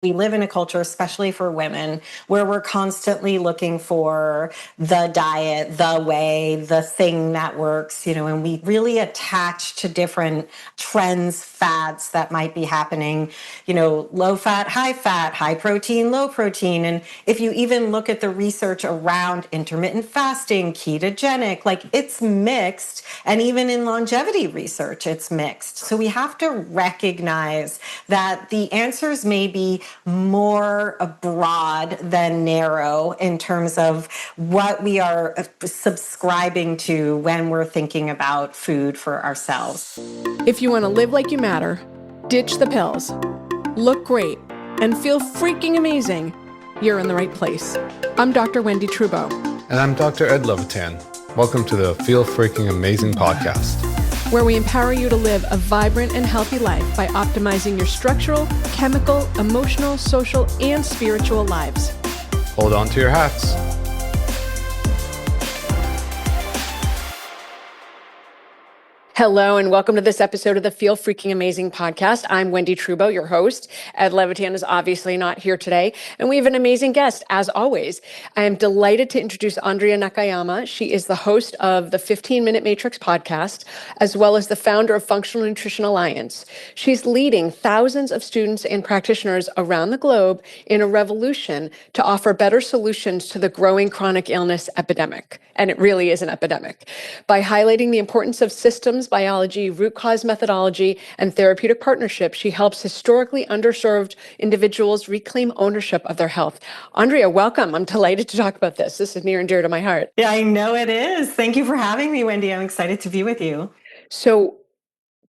We live in a culture, especially for women, where we're constantly looking for the diet, the way, the thing that works, and we really attach to different trends, fads that might be happening, low fat, high protein, low protein. And if you even look at the research around intermittent fasting, ketogenic, like it's mixed. And even in longevity research, it's mixed. So we have to recognize that the answers may be more broad than narrow in terms of what we are subscribing to when we're thinking about food for ourselves. If you want to live like you matter, ditch the pills, look great, and feel freaking amazing, you're in the right place. I'm Dr. Wendy Trudeau. And I'm Dr. Ed Levitan. Welcome to the Feel Freaking Amazing podcast, where we empower you to live a vibrant and healthy life by optimizing your structural, chemical, emotional, social, and spiritual lives. Hold on to your hats. Hello, and welcome to this episode of the Feel Freaking Amazing podcast. I'm Wendy Trudeau, your host. Ed Levitan is obviously not here today, and we have an amazing guest, as always. I am delighted to introduce Andrea Nakayama. She is the host of the 15-Minute Matrix podcast, as well as the founder of Functional Nutrition Alliance. She's leading thousands of students and practitioners around the globe in a revolution to offer better solutions to the growing chronic illness epidemic. And it really is an epidemic. By highlighting the importance of systems, biology, root cause methodology, and therapeutic partnership, she helps historically underserved individuals reclaim ownership of their health. Andrea, welcome. I'm delighted to talk about this. This is near and dear to my heart. Yeah, I know it is. Thank you for having me, Wendy. I'm excited to be with you. So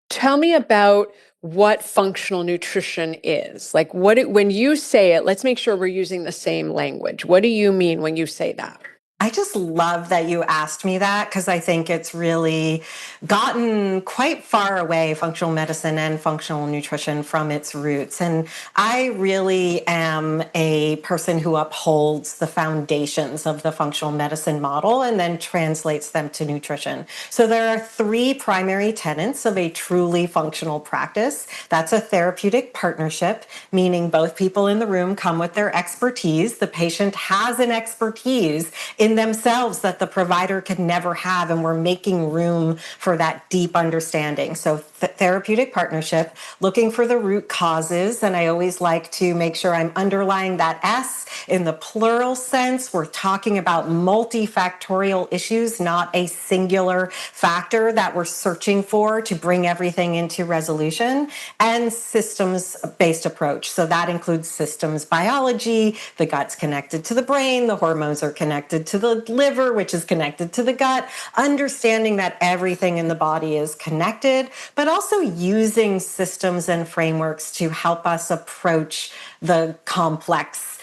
tell me about what functional nutrition is. Like when you say it, let's make sure we're using the same language. What do you mean when you say that? I just love that you asked me that because I think it's really gotten quite far away, functional medicine and functional nutrition, from its roots. And I really am a person who upholds the foundations of the functional medicine model and then translates them to nutrition. So there are three primary tenets of a truly functional practice. That's a therapeutic partnership, meaning both people in the room come with their expertise. The patient has an expertise in themselves that the provider could never have, and we're making room for that deep understanding. So therapeutic partnership, looking for the root causes, and I always like to make sure I'm underlying that S in the plural sense. We're talking about multifactorial issues, not a singular factor that we're searching for to bring everything into resolution, and systems-based approach. So that includes systems biology. The gut's connected to the brain, the hormones are connected to the liver, which is connected to the gut, understanding that everything in the body is connected, but also using systems and frameworks to help us approach the complex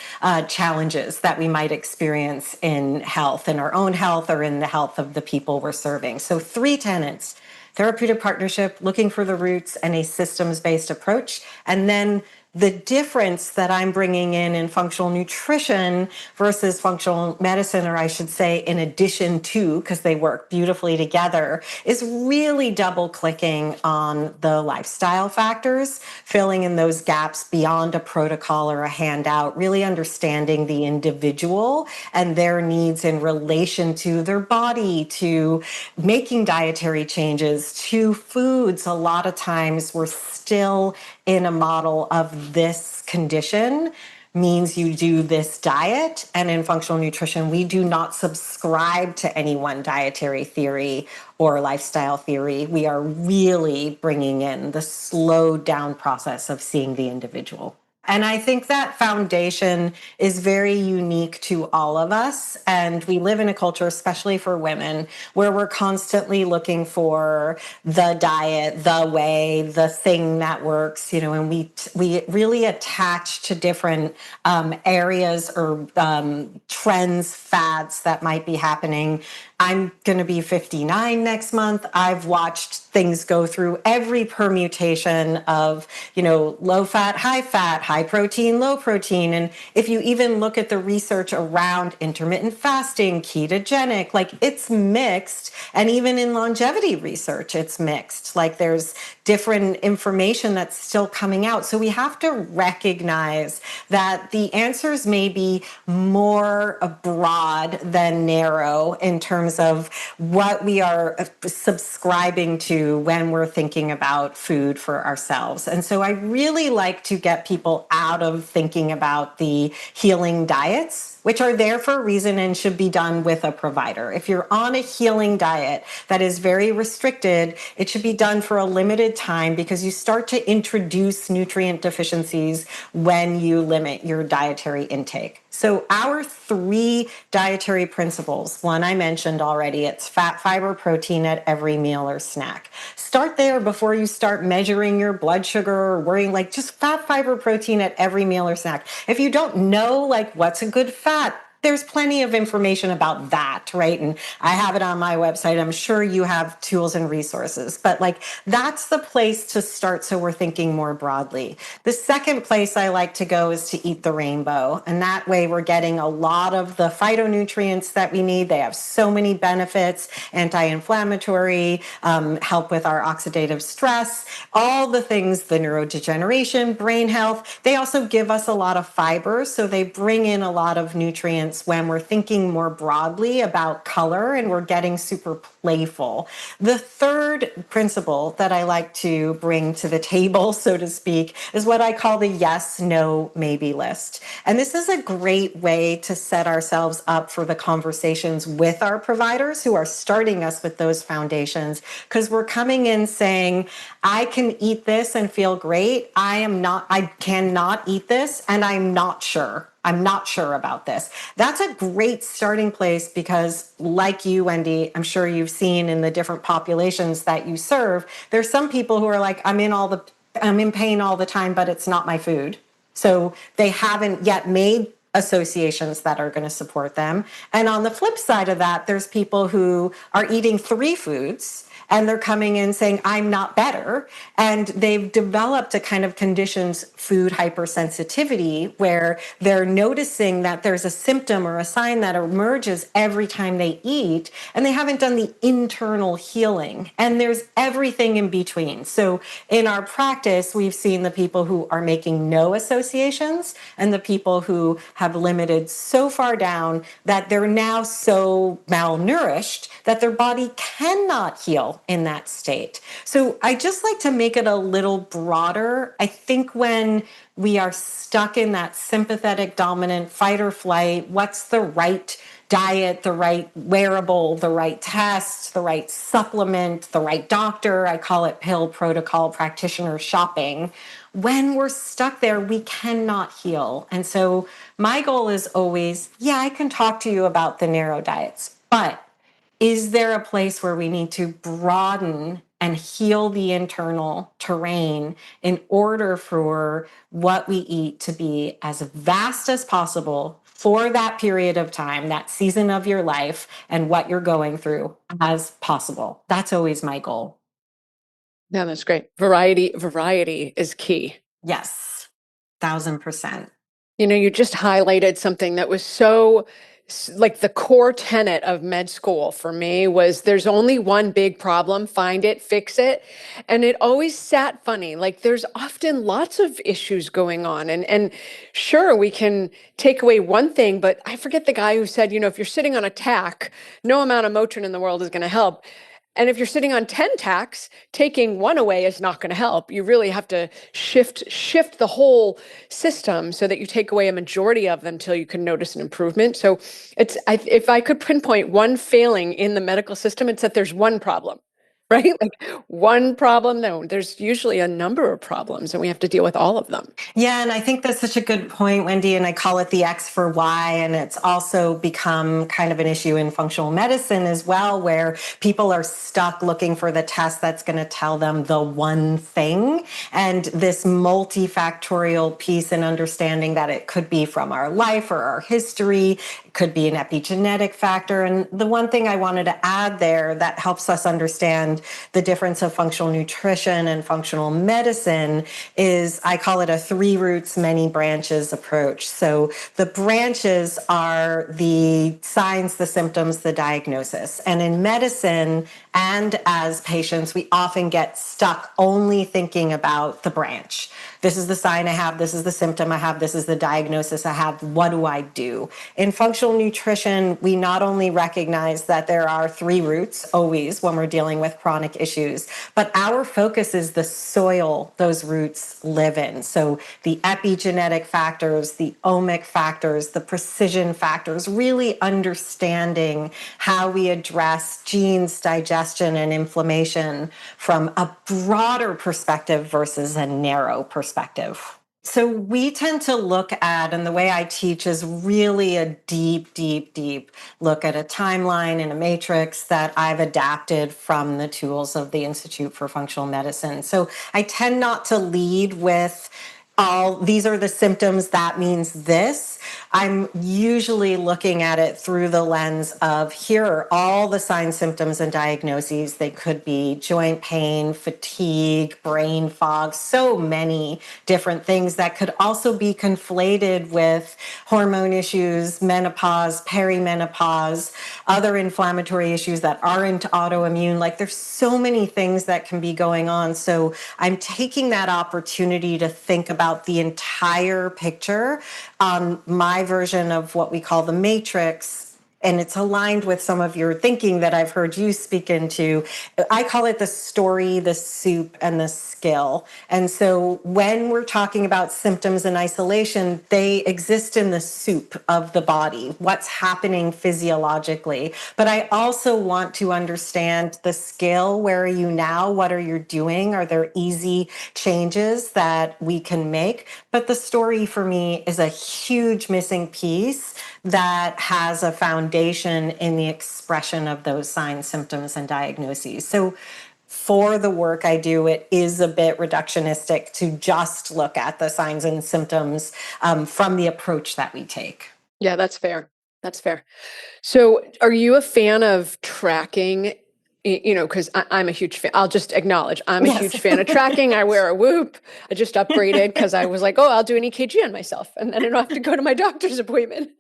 challenges that we might experience in health, in our own health or in the health of the people we're serving. So three tenets: therapeutic partnership, looking for the roots, and a systems-based approach. And then the difference that I'm bringing in functional nutrition versus functional medicine, or I should say in addition to, because they work beautifully together, is really double clicking on the lifestyle factors, filling in those gaps beyond a protocol or a handout, really understanding the individual and their needs in relation to their body, to making dietary changes, to foods. A lot of times we're still in a model of this condition means you do this diet. And in functional nutrition, we do not subscribe to any one dietary theory or lifestyle theory. We are really bringing in the slowed down process of seeing the individual. And I think that foundation is very unique to all of us. And we live in a culture, especially for women, where we're constantly looking for the diet, the way, the thing that works, and we really attach to different areas or trends, fads that might be happening, I'm going to be 59 next month. I've watched things go through every permutation of, low fat, high protein, low protein. And if you even look at the research around intermittent fasting, ketogenic, like it's mixed. And even in longevity research, it's mixed. Like there's different information that's still coming out. So we have to recognize that the answers may be more broad than narrow in terms of what we are subscribing to when we're thinking about food for ourselves. And so I really like to get people out of thinking about the healing diets, which are there for a reason and should be done with a provider. If you're on a healing diet that is very restricted, it should be done for a limited time because you start to introduce nutrient deficiencies when you limit your dietary intake. So our 3 dietary principles, one I mentioned already, it's fat, fiber, protein at every meal or snack. Start there before you start measuring your blood sugar or worrying, like just fat, fiber, protein at every meal or snack. If you don't know like what's a good fat, there's plenty of information about that, right? And I have it on my website. I'm sure you have tools and resources, but like that's the place to start. So we're thinking more broadly. The second place I like to go is to eat the rainbow. And that way we're getting a lot of the phytonutrients that we need. They have so many benefits, anti-inflammatory, help with our oxidative stress, all the things, the neurodegeneration, brain health. They also give us a lot of fiber. So they bring in a lot of nutrients when we're thinking more broadly about color and we're getting super playful. The third principle that I like to bring to the table, so to speak, is what I call the yes, no, maybe list. And this is a great way to set ourselves up for the conversations with our providers who are starting us with those foundations, because we're coming in saying, I can eat this and feel great. I cannot eat this and I'm not sure. I'm not sure about this. That's a great starting place because, like you, Wendy, I'm sure you've seen in the different populations that you serve, there's some people who are like, I'm in pain all the time, but it's not my food. So they haven't yet made associations that are going to support them. And on the flip side of that, there's people who are eating 3 foods and they're coming in saying, I'm not better. And they've developed a kind of conditioned food hypersensitivity where they're noticing that there's a symptom or a sign that emerges every time they eat, and they haven't done the internal healing. And there's everything in between. So in our practice, we've seen the people who are making no associations and the people who have limited so far down that they're now so malnourished that their body cannot heal in that state. So I just like to make it a little broader. I think when we are stuck in that sympathetic dominant fight or flight, what's the right diet, the right wearable, the right test, the right supplement, the right doctor? I call it pill protocol practitioner shopping. When we're stuck there, we cannot heal. And so my goal is always, I can talk to you about the narrow diets, but is there a place where we need to broaden and heal the internal terrain in order for what we eat to be as vast as possible for that period of time, that season of your life, and what you're going through as possible? That's always my goal. Yeah, that's great. Variety is key. Yes, 1000%. You just highlighted something that was so like the core tenet of med school for me was there's only one big problem, find it, fix it. And it always sat funny. Like there's often lots of issues going on. And sure, we can take away one thing, but I forget the guy who said, if you're sitting on a tack, no amount of Motrin in the world is going to help. And if you're sitting on 10 tacks, taking one away is not going to help. You really have to shift the whole system so that you take away a majority of them until you can notice an improvement. So if I could pinpoint one failing in the medical system, it's that there's one problem. right? Like one problem, no, there's usually a number of problems and we have to deal with all of them. Yeah, and I think that's such a good point, Wendy. And I call it the X for Y. And it's also become kind of an issue in functional medicine as well, where people are stuck looking for the test that's going to tell them the one thing. And this multifactorial piece and understanding that it could be from our life or our history, it could be an epigenetic factor. And the one thing I wanted to add there that helps us understand the difference of functional nutrition and functional medicine is I call it a three roots, many branches approach. So the branches are the signs, the symptoms, the diagnosis. And in medicine and as patients, we often get stuck only thinking about the branch. This is the sign I have, this is the symptom I have, this is the diagnosis I have, what do I do? In functional nutrition, we not only recognize that there are three roots always when we're dealing with chronic issues, but our focus is the soil those roots live in. So the epigenetic factors, the omic factors, the precision factors, really understanding how we address genes, digestion, and inflammation from a broader perspective versus a narrow perspective. So we tend to look at, and the way I teach is really a deep look at a timeline and a matrix that I've adapted from the tools of the Institute for Functional Medicine. So I tend not to lead with all these are the symptoms, that means this. I'm usually looking at it through the lens of here are all the signs, symptoms, and diagnoses. They could be joint pain, fatigue, brain fog, so many different things that could also be conflated with hormone issues, menopause, perimenopause, other inflammatory issues that aren't autoimmune. Like there's so many things that can be going on. So I'm taking that opportunity to think about the entire picture. My version of what we call the matrix, and it's aligned with some of your thinking that I've heard you speak into. I call it the story, the soup, and the skill. And so when we're talking about symptoms in isolation, they exist in the soup of the body, what's happening physiologically. But I also want to understand the skill. Where are you now? What are you doing? Are there easy changes that we can make? But the story for me is a huge missing piece that has a foundation in the expression of those signs, symptoms, and diagnoses. So for the work I do, it is a bit reductionistic to just look at the signs and symptoms from the approach that we take. Yeah, that's fair. That's fair. So are you a fan of tracking? You know, because I'm a huge fan. I'll just acknowledge I'm a Yes. huge fan of tracking. I wear a Whoop. I just upgraded because I was like, oh, I'll do an EKG on myself, and then I don't have to go to my doctor's appointment.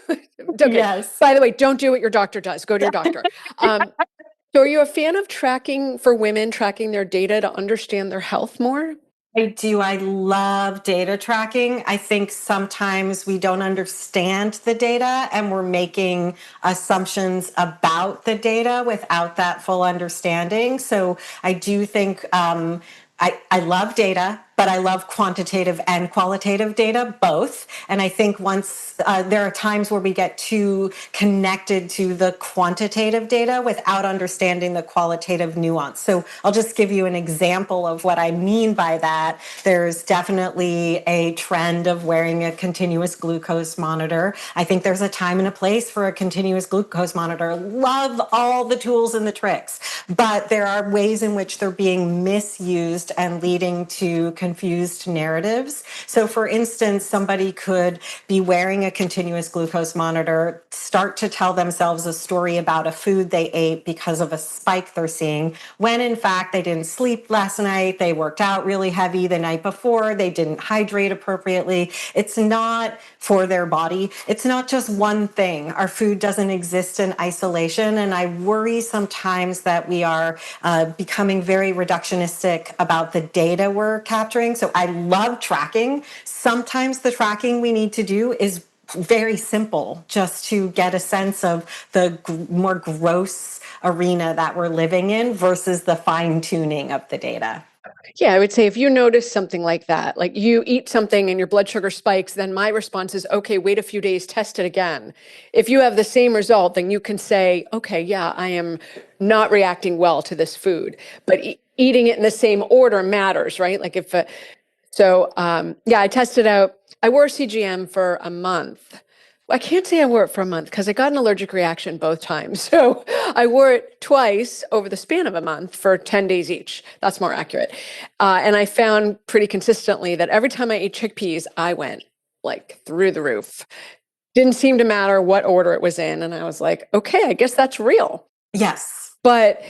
Okay. Yes. By the way, don't do what your doctor does. Go to your doctor. So are you a fan of tracking for women, tracking their data to understand their health more? I do. I love data tracking. I think sometimes we don't understand the data and we're making assumptions about the data without that full understanding. So I do think I love data, but I love quantitative and qualitative data, both. And I think once there are times where we get too connected to the quantitative data without understanding the qualitative nuance. So I'll just give you an example of what I mean by that. There's definitely a trend of wearing a continuous glucose monitor. I think there's a time and a place for a continuous glucose monitor. Love all the tools and the tricks, but there are ways in which they're being misused and leading to confused narratives. So for instance, somebody could be wearing a continuous glucose monitor, start to tell themselves a story about a food they ate because of a spike they're seeing, when in fact they didn't sleep last night, they worked out really heavy the night before, they didn't hydrate appropriately. It's not for their body. It's not just one thing. Our food doesn't exist in isolation. And I worry sometimes that we are becoming very reductionistic about the data we're capturing. So I love tracking. Sometimes the tracking we need to do is very simple, just to get a sense of the more gross arena that we're living in versus the fine tuning of the data. Yeah, I would say if you notice something like that, like you eat something and your blood sugar spikes, then my response is, okay, wait a few days, test it again. If you have the same result, then you can say, okay, yeah, I am not reacting well to this food. But eating it in the same order matters, right? Like if, yeah, I tested out, I wore CGM for a month. I can't say I wore it for a month because I got an allergic reaction both times. So I wore it twice over the span of a month for 10 days each. That's more accurate. And I found pretty consistently that every time I ate chickpeas, I went like through the roof. Didn't seem to matter what order it was in. And I was like, okay, I guess that's real. Yes. But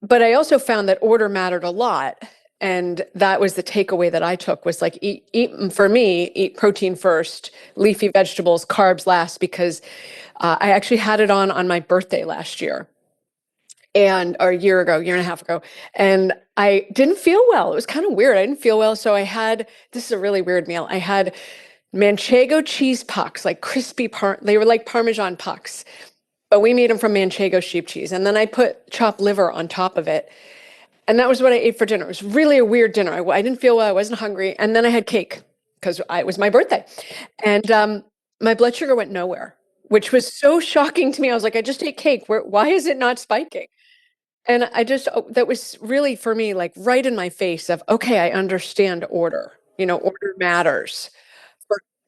I also found that order mattered a lot. And that was the takeaway that I took was like eat for me, eat protein first, leafy vegetables, carbs last, because I actually had it on my birthday last year or a year and a half ago. And I didn't feel well. It was kind of weird. I didn't feel well. So this is a really weird meal. I had Manchego cheese pucks, like they were like Parmesan pucks, but we made them from Manchego sheep cheese. And then I put chopped liver on top of it. And that was what I ate for dinner. It was really a weird dinner. I didn't feel well. I wasn't hungry. And then I had cake because it was my birthday. And my blood sugar went nowhere, which was so shocking to me. I was like, I just ate cake. Why is it not spiking? And that was really for me, like right in my face of, okay, I understand order. Order matters.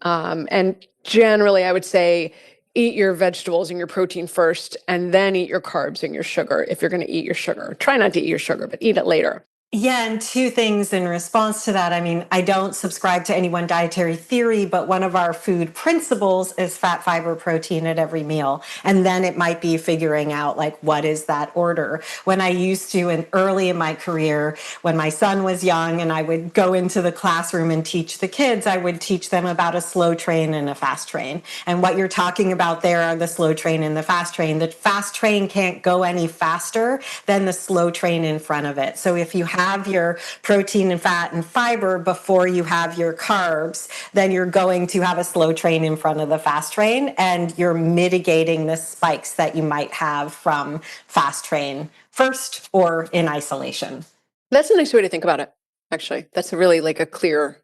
And generally, I would say eat your vegetables and your protein first, and then eat your carbs and your sugar if you're going to eat your sugar. Try not to eat your sugar, but eat it later. Yeah, and two things in response to that. I mean, I don't subscribe to any one dietary theory, but one of our food principles is fat, fiber, protein at every meal. And then it might be figuring out like, what is that order? When I used to, and early in my career, when my son was young and I would go into the classroom and teach the kids, I would teach them about a slow train and a fast train. And what you're talking about there are the slow train and the fast train. The fast train can't go any faster than the slow train in front of it. So if you have your protein and fat and fiber before you have your carbs, then you're going to have a slow train in front of the fast train, and you're mitigating the spikes that you might have from fast train first or in isolation. That's a nice way to think about it, actually. That's really like a clear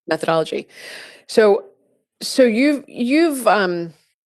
methodology. So you've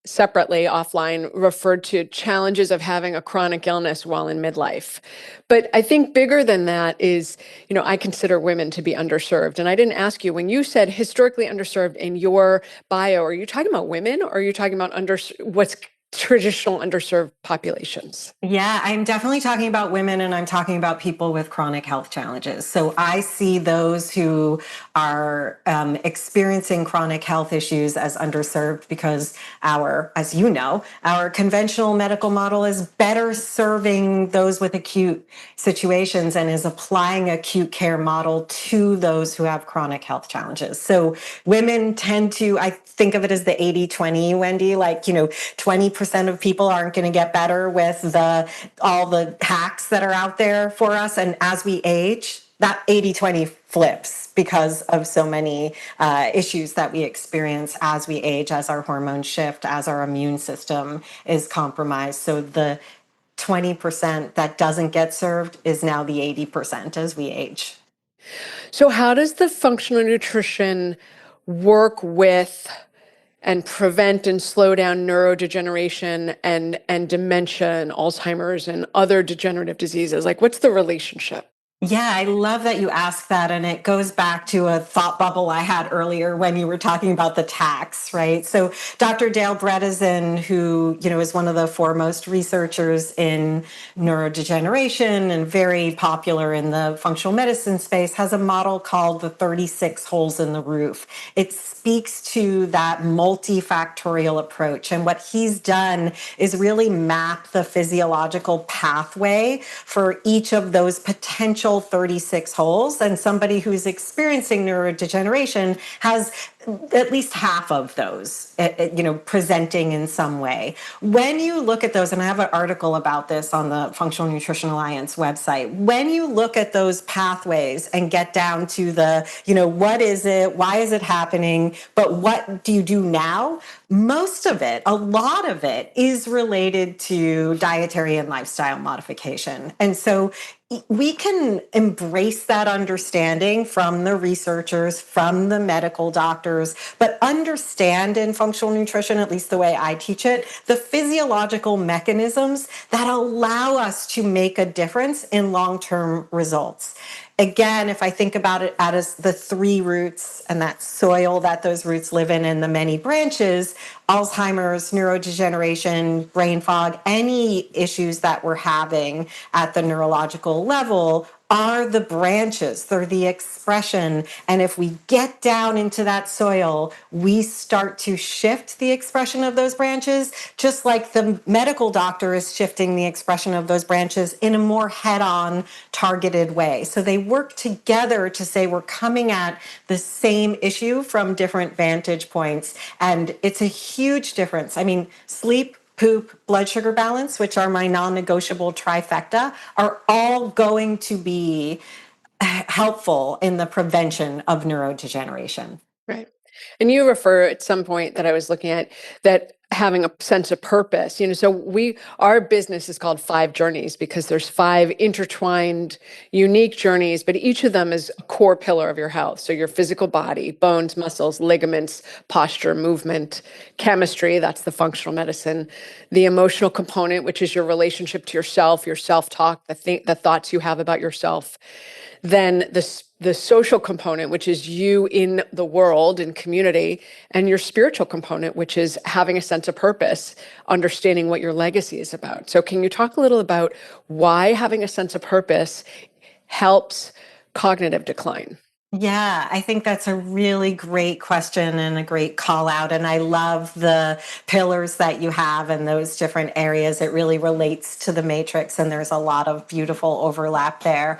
separately offline referred to challenges of having a chronic illness while in midlife. But I think bigger than that is, I consider women to be underserved. And I didn't ask you, when you said historically underserved in your bio, are you talking about women or are you talking about what's traditional underserved populations? Yeah, I'm definitely talking about women, and I'm talking about people with chronic health challenges. So I see those who are experiencing chronic health issues as underserved because as you know, our conventional medical model is better serving those with acute situations and is applying acute care model to those who have chronic health challenges. So women tend to, I think of it as the 80-20, Wendy, like, 20% of people aren't going to get better with all the hacks that are out there for us. And as we age, that 80-20 flips because of so many issues that we experience as we age, as our hormones shift, as our immune system is compromised. So the 20% that doesn't get served is now the 80% as we age. So how does the functional nutrition work with and prevent and slow down neurodegeneration and dementia and Alzheimer's and other degenerative diseases? Like, what's the relationship? Yeah, I love that you asked that. And it goes back to a thought bubble I had earlier when you were talking about the tax, right? So Dr. Dale Bredesen, who, is one of the foremost researchers in neurodegeneration and very popular in the functional medicine space, has a model called the 36 holes in the roof. It speaks to that multifactorial approach. And what he's done is really map the physiological pathway for each of those potential 36 holes. And somebody who's experiencing neurodegeneration has at least half of those, presenting in some way. When you look at those, and I have an article about this on the Functional Nutrition Alliance website, when you look at those pathways and get down to the, what is it? Why is it happening? But what do you do now? Most of it, a lot of it, is related to dietary and lifestyle modification. And so we can embrace that understanding from the researchers, from the medical doctors, but understand in functional nutrition, at least the way I teach it, the physiological mechanisms that allow us to make a difference in long-term results. Again, if I think about it as the three roots and that soil that those roots live in and the many branches, Alzheimer's, neurodegeneration, brain fog, any issues that we're having at the neurological level are the branches. They're the expression. And if we get down into that soil, we start to shift the expression of those branches, just like the medical doctor is shifting the expression of those branches in a more head-on, targeted way. So they work together to say we're coming at the same issue from different vantage points. And it's a huge difference. I mean, sleep, poop, blood sugar balance, which are my non-negotiable trifecta, are all going to be helpful in the prevention of neurodegeneration. Right. And you refer at some point that I was looking at that having a sense of purpose, so our business is called 5 Journeys because there's 5 intertwined, unique journeys, but each of them is a core pillar of your health. So your physical body, bones, muscles, ligaments, posture, movement, chemistry, that's the functional medicine, the emotional component, which is your relationship to yourself, your self-talk, the thoughts you have about yourself. Then the social component, which is you in the world and community, and your spiritual component, which is having a sense of purpose, understanding what your legacy is about. So can you talk a little about why having a sense of purpose helps cognitive decline? Yeah, I think that's a really great question and a great call out. And I love the pillars that you have in those different areas. It really relates to the matrix, and there's a lot of beautiful overlap there.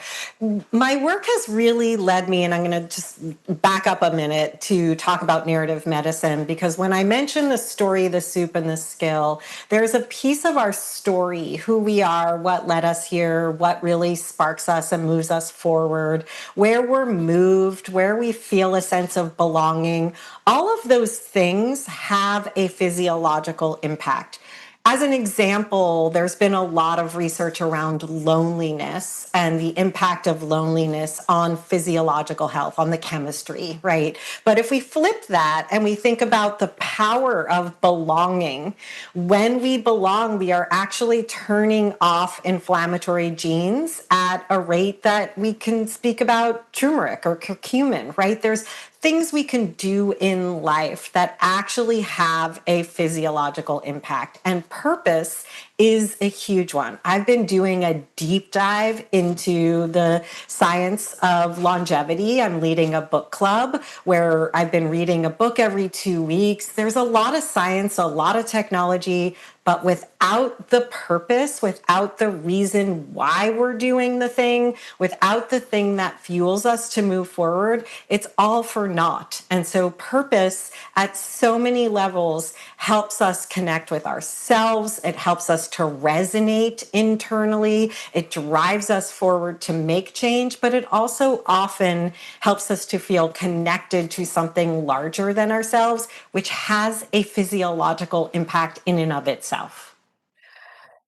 My work has really led me, and I'm going to just back up a minute to talk about narrative medicine, because when I mention the story, the soup, and the skill, there's a piece of our story, who we are, what led us here, what really sparks us and moves us forward, where we're moved, where we feel a sense of belonging. All of those things have a physiological impact. As an example, there's been a lot of research around loneliness and the impact of loneliness on physiological health, on the chemistry, right? But if we flip that and we think about the power of belonging, when we belong, we are actually turning off inflammatory genes at a rate that we can speak about turmeric or curcumin, right? There's things we can do in life that actually have a physiological impact. And purpose is a huge one. I've been doing a deep dive into the science of longevity. I'm leading a book club where I've been reading a book every 2 weeks. There's a lot of science, a lot of technology, but without the purpose, without the reason why we're doing the thing, without the thing that fuels us to move forward, it's all for naught. And so purpose at so many levels helps us connect with ourselves. It helps us to resonate internally. It drives us forward to make change, but it also often helps us to feel connected to something larger than ourselves, which has a physiological impact in and of itself.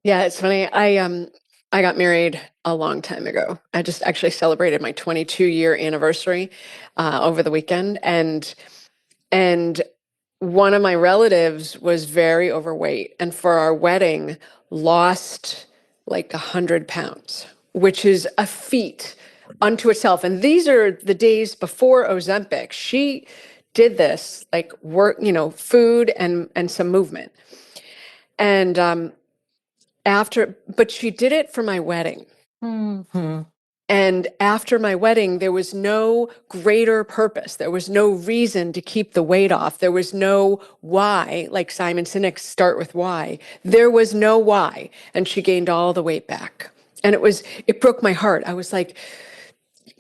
Yeah, it's funny. I got married a long time ago. I just actually celebrated my 22-year anniversary over the weekend, and one of my relatives was very overweight, and for our wedding, lost like 100 pounds, which is a feat unto itself. And these are the days before Ozempic. She did this like work, food and some movement. And but she did it for my wedding. Mm-hmm. And after my wedding, there was no greater purpose. There was no reason to keep the weight off. There was no why, like Simon Sinek's Start With Why. There was no why. And she gained all the weight back. And it broke my heart. I was like,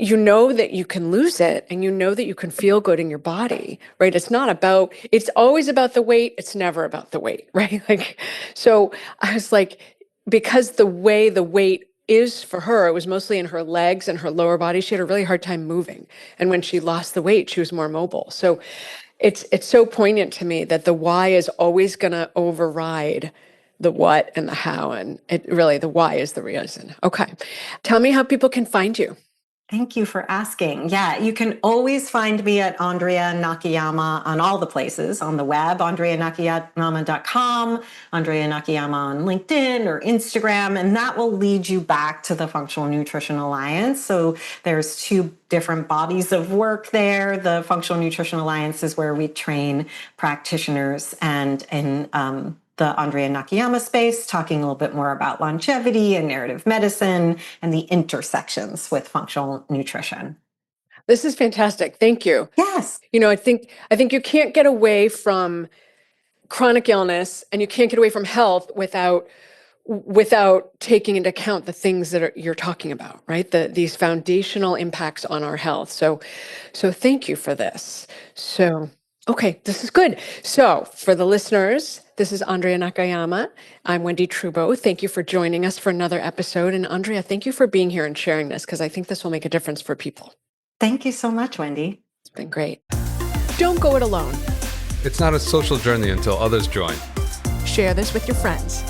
you know that you can lose it and you know that you can feel good in your body, right? It's always about the weight. It's never about the weight, right? Like, so I was like, because the way the weight is for her, it was mostly in her legs and her lower body. She had a really hard time moving. And when she lost the weight, she was more mobile. So it's so poignant to me that the why is always going to override the what and the how. And the why is the reason. Okay. Tell me how people can find you. Thank you for asking. Yeah, you can always find me at Andrea Nakayama on all the places on the web, andreanakayama.com, Andrea Nakayama on LinkedIn or Instagram, and that will lead you back to the Functional Nutrition Alliance. So there's two different bodies of work there. The Functional Nutrition Alliance is where we train practitioners, and in the Andrea Nakayama space, talking a little bit more about longevity and narrative medicine and the intersections with functional nutrition. This is fantastic. Thank you. Yes. I think you can't get away from chronic illness and you can't get away from health without taking into account the things that you're talking about, right? These foundational impacts on our health. So thank you for this. So, okay, this is good. So for the listeners, this is Andrea Nakayama. I'm Wendy Trubo. Thank you for joining us for another episode. And Andrea, thank you for being here and sharing this, because I think this will make a difference for people. Thank you so much, Wendy. It's been great. Don't go it alone. It's not a social journey until others join. Share this with your friends.